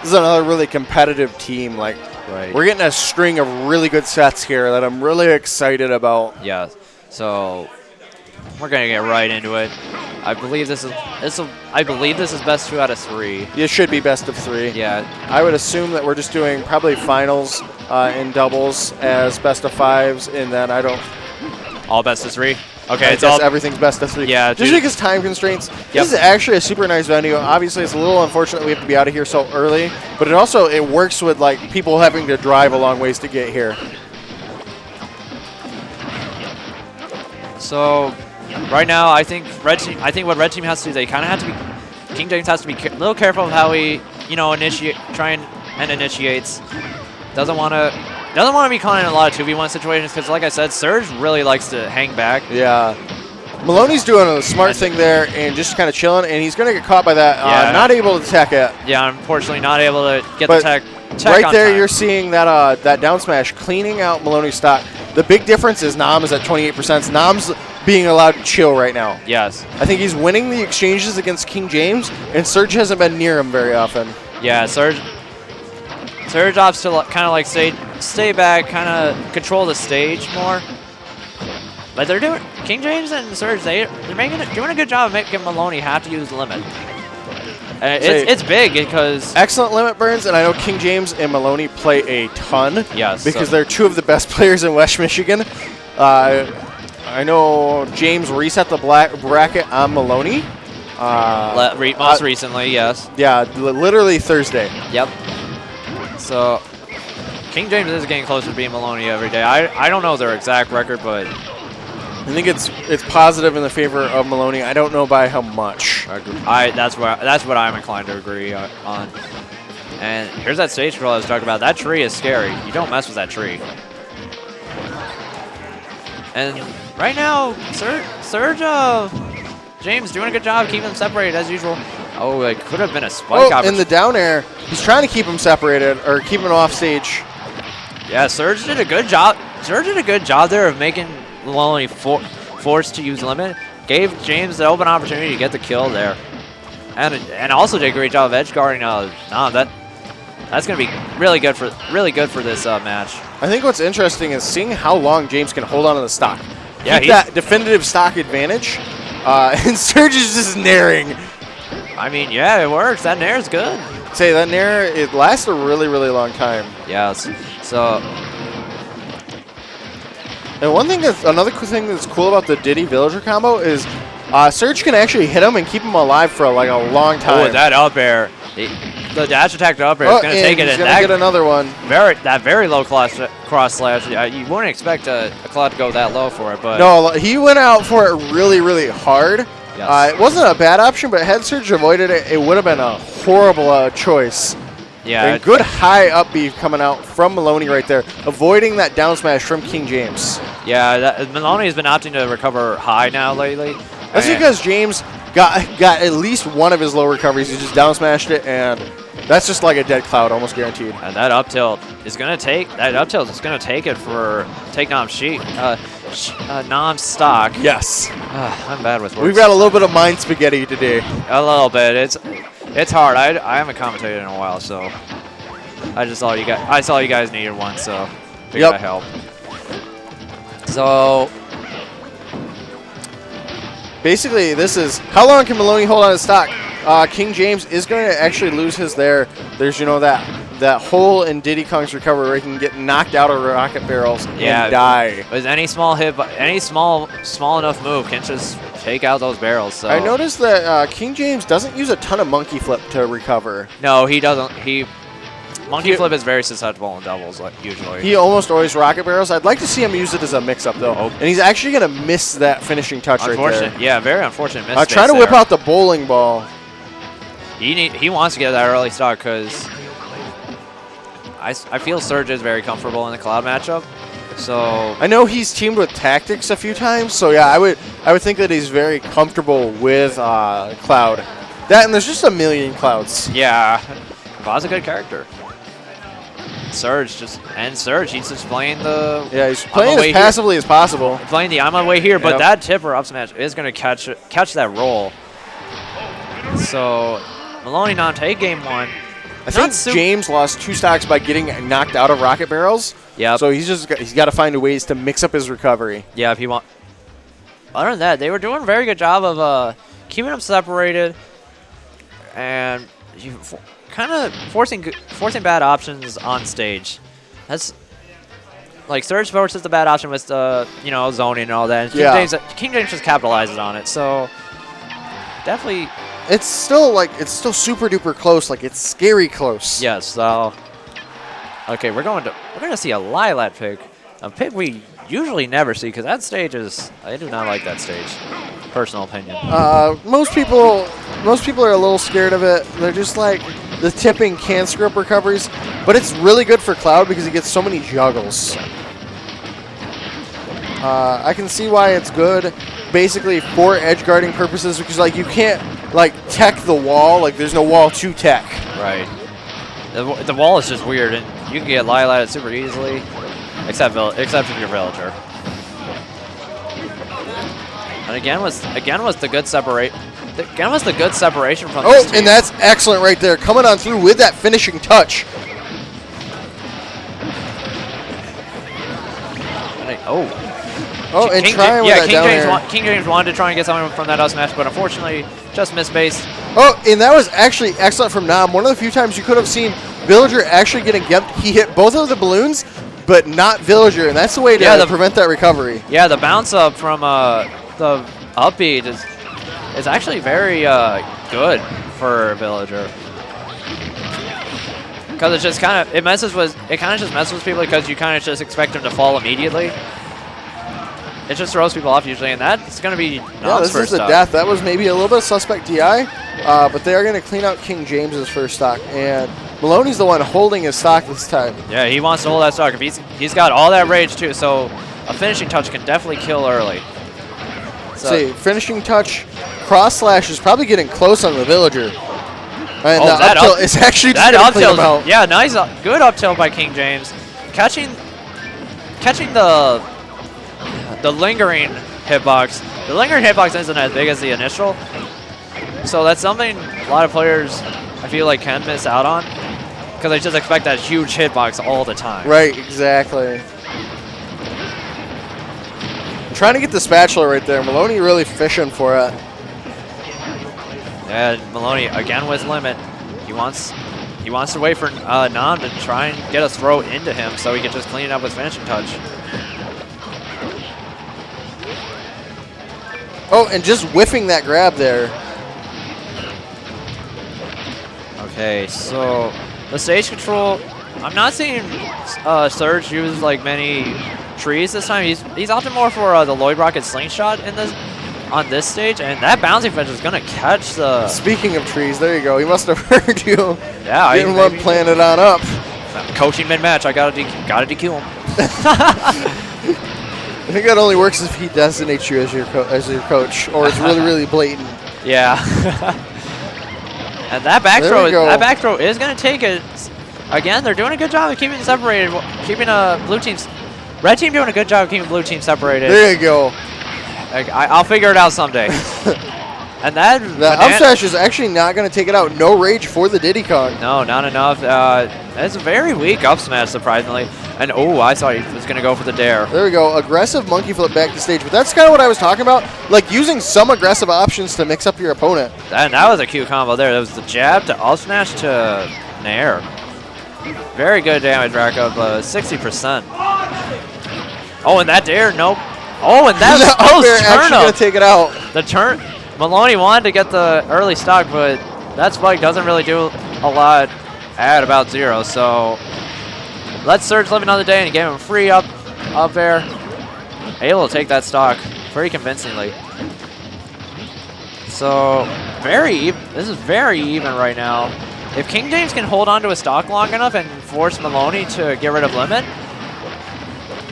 this is another really competitive team. Like, we're getting a string of really good sets here that I'm really excited about. Yeah. So we're gonna get right into it. I believe this is best 2 out of 3. It should be best of 3. Yeah. I would assume that we're just doing probably finals in doubles as best of 5s, and then I don't. All best of 3. Okay, it's all everything's best of 3. Yeah, just because time constraints. This is actually a super nice venue. Obviously, it's a little unfortunate we have to be out of here so early, but it works with like people having to drive a long ways to get here. So right now, I think what red team has to do, they kind of have to be. King James has to be a little careful of how he, initiates. Doesn't want to be caught in a lot of 2v1 situations because, like I said, Serge really likes to hang back. Yeah. Maloney's doing a smart thing there and just kind of chilling, and he's going to get caught by that. Not able to tech it. Yeah, unfortunately not able to get the tech right on there, time. you're seeing that that down smash cleaning out Maloney's stock. The big difference is Nam is at 28%. Nam's being allowed to chill right now. Yes. I think he's winning the exchanges against King James, and Serge hasn't been near him very often. Yeah, Serge opts to kind of like stay back, kind of control the stage more. But they're doing King James and Serge. They're doing a good job of making Miloni have to use the limit. It's big because excellent limit burns, and I know King James and Miloni play a ton. Yes, because they're 2 of the best players in West Michigan. I know James reset the bracket on Miloni. Most recently, yes. Yeah, literally Thursday. Yep. So King James is getting closer to being Miloni every day. I don't know their exact record, but I think it's positive in the favor of Miloni. I don't know by how much. That's what I'm inclined to agree on. And here's that stage control I was talking about. That tree is scary. You don't mess with that tree. And right now, Serge James doing a good job keeping them separated as usual. Oh, it could have been a spike. Oh, in the down air, he's trying to keep them separated or keep them off stage. Yeah, Serge did a good job. Serge did a good job there of making Miloni forced to use limit. Gave James the open opportunity to get the kill there, and also did a great job of edge guarding. That's going to be really good for this match. I think what's interesting is seeing how long James can hold on to the stock. Yeah, keep that definitive stock advantage, and Serge is just naring. I mean, yeah, it works. That nair is good. Say that nair, it lasts a really, really long time. Yes. So. And another cool thing that's cool about the Diddy Villager combo is Serge can actually hit him and keep him alive for like a long time. Oh, that up air. The dash attack to up air is going to take it. He's going to get another one. Very low cross slash. You wouldn't expect a Cloud to go that low for it, but no, he went out for it really, really hard. Yes. It wasn't a bad option, but had Serge avoided it, it would have been a horrible choice. Yeah. And good high up B coming out from Miloni right there, avoiding that down smash from King James. Yeah, Miloni has been opting to recover high now lately. That's because James got at least one of his low recoveries. He just down smashed it, and that's just like a dead Cloud, almost guaranteed. And that up tilt is going to take it for take Nam's sheet. Nam's stock. Yes. I'm bad with words. We've got a little bit of mind spaghetti today. A little bit. It's hard. I haven't commentated in a while, so I saw you guys needed one, so figured I'd help. So basically, this is how long can Miloni hold on his stock? King James is going to actually lose his there. There's that hole in Diddy Kong's recovery where he can get knocked out of rocket barrels and die. With any small hit, any small enough move can just take out those barrels. So I noticed that King James doesn't use a ton of monkey flip to recover. No, he doesn't. Monkey flip is very susceptible in doubles, usually. He almost always rocket barrels. I'd like to see him use it as a mix-up, though. And he's actually going to miss that finishing touch right there. Yeah, very unfortunate miss. Try to whip out the bowling ball. He wants to get that early stock because I feel Serge is very comfortable in the Cloud matchup. So I know he's teamed with Tactics a few times, so yeah, I would think that he's very comfortable with Cloud. That and there's just a million Clouds. Yeah, Cloud's a good character. Serge, he's just playing the... Yeah, he's playing as passively as possible. Playing the I'm on the way here, but that tip or up smash is going to catch that roll. So, Miloni non-take game one. I think James lost 2 stocks by getting knocked out of rocket barrels. Yeah. So he's got to find ways to mix up his recovery. Yeah, if he want. Other than that, they were doing a very good job of keeping them separated and kind of forcing bad options on stage. That's like Serge forces the bad option with zoning and all that. And King James just capitalizes on it. So definitely. It's still super duper close. Like it's scary close. Yes. So okay, we're gonna see a Lilat pick, a pick we usually never see because that stage I do not like that stage. Personal opinion. Most people are a little scared of it. They're just like the tipping can screw up recoveries, but it's really good for Cloud because he gets so many juggles. I can see why it's good, basically for edge guarding purposes, because like you can't like tech the wall. Like there's no wall to tech. Right. The wall is just weird, and you can get Lilat super easily, except if you're Villager. And again was the good separation from this team. And that's excellent right there, coming on through with that finishing touch. And trying with that down air. King James wanted to try and get something from that up smash, but unfortunately just missed base. And that was actually excellent from Nam. One of the few times you could have seen Villager actually getting gimped. He hit both of the balloons, but not Villager, and that's the way to prevent that recovery. Yeah, the bounce up from the up beat is actually very good for Villager. Because it just kind of just messes with people because you kind of just expect them to fall immediately. It just throws people off usually, and that's going to be Nam's this is a death. That was maybe a little bit of suspect DI, but they are going to clean out King James's first stock, and Miloni's the one holding his stock this time. Yeah, he wants to hold that stock. If he's got all that rage too, so a finishing touch can definitely kill early. So see, finishing touch, cross slash is probably getting close on the Villager. And that up tilt is actually just going to clean him out. Yeah, nice, good up tilt by King James, catching the lingering hitbox. The lingering hitbox isn't as big as the initial, so that's something a lot of players I feel like can miss out on because they just expect that huge hitbox all the time. Right, exactly. Trying to get the spatula right there. Miloni really fishing for it. And Miloni again with limit. He wants to wait for Nam to try and get a throw into him so he can just clean it up with finishing touch. And just whiffing that grab there. Okay, so the stage control. I'm not seeing Serge use like many trees this time. He's opting more for the Lloyd Rocket slingshot on this stage, and that bouncing fetch is gonna catch the. Speaking of trees, there you go. He must have heard you. Yeah, didn't want to plan it on up. Coaching mid-match, I gotta DQ him. I think that only works if he designates you as your coach, or it's really really blatant. Yeah. And that back throw is gonna take it. Again, they're doing a good job of keeping it separated, keeping blue teams. Red team doing a good job of keeping blue team separated. There you go. I'll figure it out someday. And that up smash is actually not going to take it out. No rage for the Diddy Kong. No, not enough. It's a very weak up smash, surprisingly. And I thought he was going to go for the dare. There we go. Aggressive monkey flip back to stage. But that's kind of what I was talking about. Like using some aggressive options to mix up your opponent. And that was a cute combo there. That was the jab to up smash to nair. Very good damage rack up, 60%. And that dare, nope. And that was actually going to take it out. The turn. Miloni wanted to get the early stock, but that spike doesn't really do a lot at about 0. So let's Serge live another day and get him free up there. Able to take that stock very convincingly. So this is very even right now. If King James can hold on to a stock long enough and force Miloni to get rid of limit,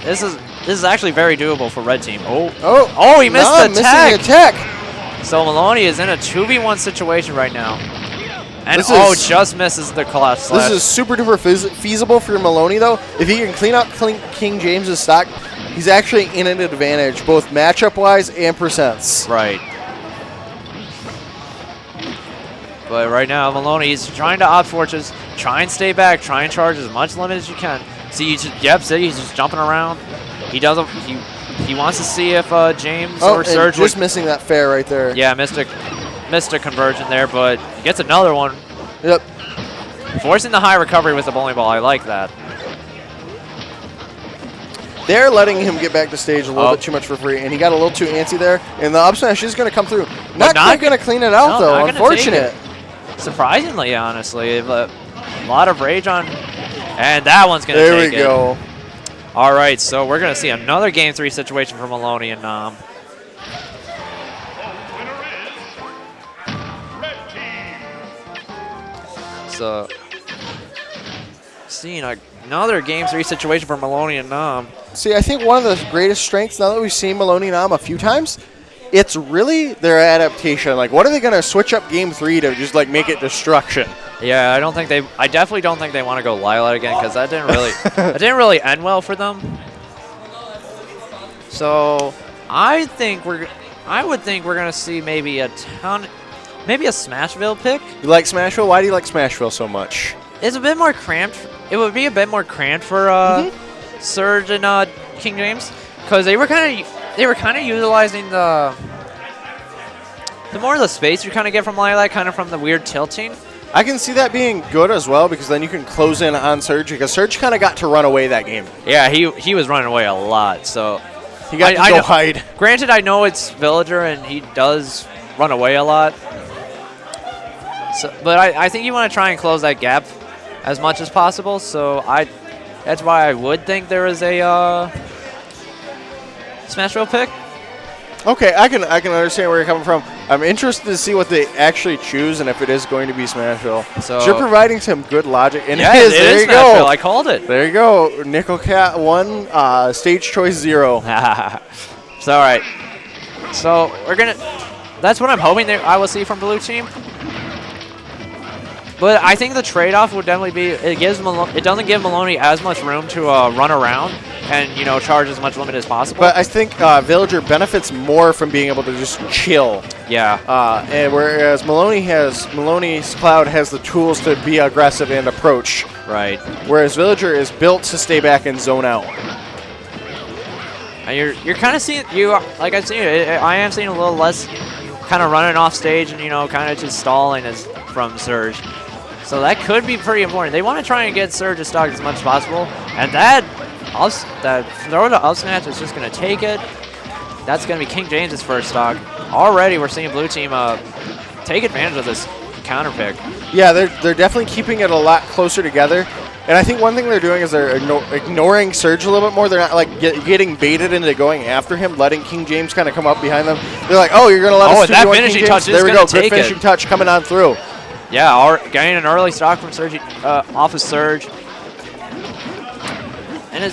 this is actually very doable for red team. He missed the tech. So Miloni is in a 2v1 situation right now. And just misses the collapse slash. This is super duper feasible for Miloni though. If he can clean up King James's stock, he's actually in an advantage, both matchup wise and percents. Right. But right now, Miloni is trying to opt for just try and stay back, try and charge as much limit as you can. See, he's just jumping around. He doesn't. He wants to see if James or Serge just missing that fair right there. Yeah, missed a conversion there, but he gets another one. Yep. Forcing the high recovery with the bowling ball. I like that. They're letting him get back to stage a little bit too much for free, and he got a little too antsy there. And the up smash is going to come through. Not going to clean it out, though. Unfortunate. Surprisingly, honestly. But a lot of rage on. And that one's going to take it. There we go. All right, so we're going to see another Game 3 situation for Miloni and Nam. So, seeing another Game 3 situation for Miloni and Nam. See, I think one of the greatest strengths, now that we've seen Miloni and Nam a few times, it's really their adaptation. Like, what are they going to switch up Game 3 to just, like, make it destruction? Yeah, I definitely don't think they want to go Lila again because that didn't really end well for them. So I would think we're gonna see maybe a Smashville pick. You like Smashville? Why do you like Smashville so much? It's a bit more cramped. It would be a bit more cramped for Serge and King James because they were kind of utilizing the more of the space you kind of get from Lilac, kind of from the weird tilting. I can see that being good as well because then you can close in on Serge because Serge kind of got to run away that game. Yeah, he was running away a lot, so he got to go hide. Granted, I know it's Villager and he does run away a lot, so but I think you want to try and close that gap as much as possible. So that's why I would think there is a Smash Roll pick. Okay, I can understand where you're coming from. I'm interested to see what they actually choose and if it is going to be Smashville. So you're providing some good logic. And yeah, it is. There you go. I called it. There you go. Nickel Cat 1, stage choice 0. So all right. So that's what I'm hoping I will see from Blue Team. But I think the trade-off would definitely be it doesn't give Miloni as much room to run around and charge as much limit as possible. But I think Villager benefits more from being able to just chill. Yeah. And whereas Miloni's Cloud has the tools to be aggressive and approach. Right. Whereas Villager is built to stay back and zone out. And you're kind of seeing I am seeing a little less kind of running off stage and kind of just stalling from Serge. So that could be pretty important. They want to try and get Serge's stock as much as possible, and that throw to up smash is just going to take it. That's going to be King James's first stock. Already we're seeing Blue Team take advantage of this counter pick. Yeah, they're definitely keeping it a lot closer together. And I think one thing they're doing is they're ignoring Serge a little bit more. They're not like getting baited into going after him, letting King James kind of come up behind them. They're like, oh, you're going to let us that finishing touch is going to take it. Good finishing touch coming on through. Yeah, getting an early stock from Serge, off of Serge. And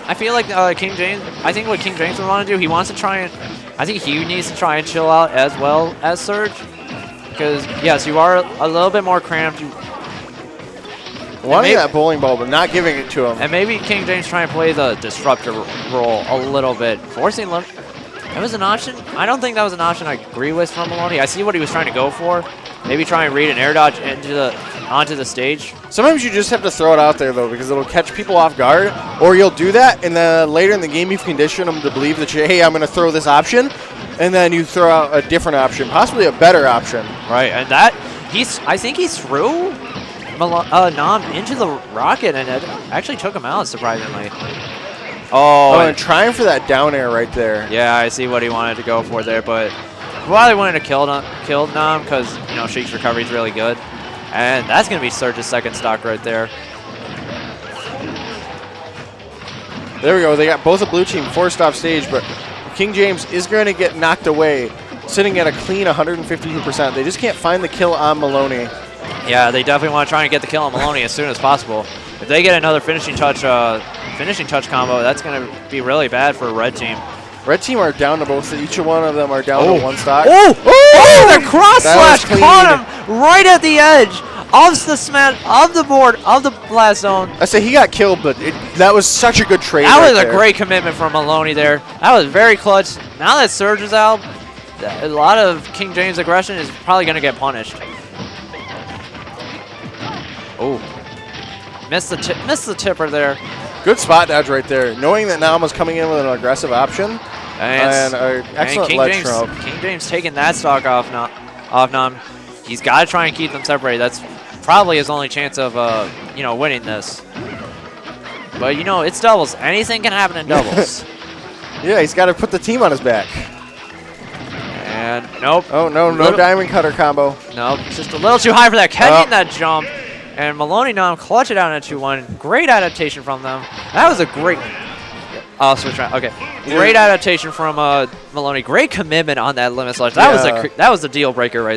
I feel like King James, I think what King James would want to do, he wants to try and, I think he needs to try and chill out as well as Serge. Because, yes, you are a little bit more cramped. Wanting that bowling ball, but not giving it to him. And maybe King James trying to play the disruptor role a little bit. Forcing limit. That was an option. I don't think that was an option I agree with from Miloni. I see what he was trying to go for. Maybe try and read an air dodge onto the stage. Sometimes you just have to throw it out there, though, because it'll catch people off guard. Or you'll do that, and then later in the game you've conditioned them to believe that, hey, I'm going to throw this option. And then you throw out a different option, possibly a better option. Right, and I think he threw Nam into the rocket, and it actually took him out, surprisingly. Oh, and trying for that down air right there. Yeah, I see what he wanted to go for there, but probably wanted to kill Nam because, Sheik's recovery is really good. And that's going to be Serge's second stock right there. There we go. They got both a Blue Team forced off stage, but King James is going to get knocked away, sitting at a clean 152%. They just can't find the kill on Miloni. Yeah, they definitely want to try and get the kill on Miloni as soon as possible. If they get another finishing touch combo, that's going to be really bad for Red Team. Red Team are down to both. Each one of them are down to one stock. Oh, the cross slash caught him right at the edge of the board of the blast zone. I say he got killed, but that was such a good trade. That was a great commitment from Miloni there. That was very clutch. Now that Serge is out, a lot of King James' aggression is probably going to get punished. Oh, Missed the tipper there. Good spot dodge right there. Knowing that Nam was coming in with an aggressive option. And an excellent ledge stroke. King James taking that stock off Nam. He's got to try and keep them separated. That's probably his only chance of winning this. But it's doubles. Anything can happen in doubles. Yeah, he's got to put the team on his back. And nope. Oh no, no diamond cutter combo. Nope, just a little too high for that. Catching that jump. And Miloni now clutch it out in a 2-1. Great adaptation from them. That was a great. Oh, switch around. Okay, great adaptation from Miloni. Great commitment on that limit slash. That was a deal breaker right